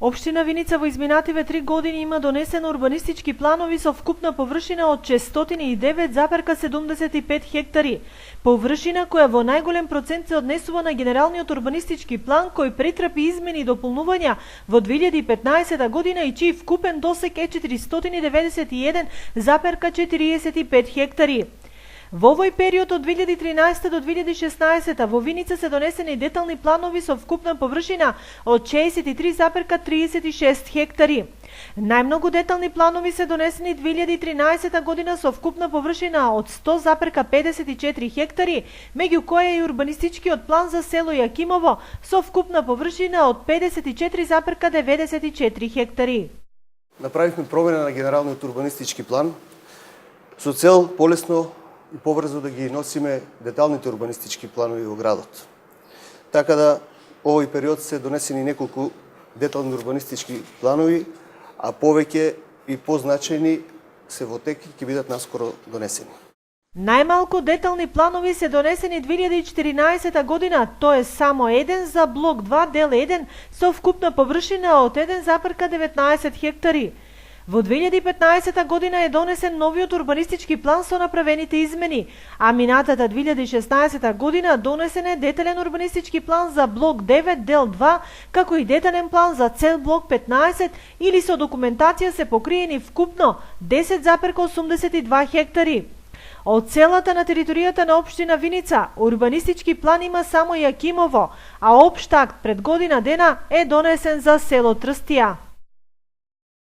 Општина Виница во изминативе 3 години има донесено урбанистички планови со вкупна површина од 609,75 хектари. Површина која во најголем процент се однесува на генералниот урбанистички план кој претрпи измени и дополнувања во 2015 година и чиј вкупен досег е 491,45 хектари. Во овој период од 2013 до 2016 во Виница се донесени детални планови со вкупна површина од 63,36 хектари. Најмногу детални планови се донесени 2013 година со вкупна површина од 100,54 хектари, меѓу кои е и урбанистичкиот план за село Јакимово со вкупна површина од 54,94 хектари. Направивме промена на генералниот урбанистички план со цел полесно и побрзо да ги носиме деталните урбанистички планови во градот. Така да овој период се донесени неколку детални урбанистички планови, а повеќе и позначајни се во тек и ќе бидат наскоро донесени. Најмалку детални планови се донесени 2014 година, тоа е само еден за блок 2 дел 1 со вкупна површина од 1,19 хектари. Во 2015 година е донесен новиот урбанистички план со направените измени, а минатата 2016 година донесен е детален урбанистички план за блок 9 дел 2, како и детален план за цел блок 15 или со документација се покриени вкупно 10,82 хектари. Од целата на територијата на општина Виница, урбанистички план има само Јакимово, а општ акт пред година дена е донесен за село Трстија.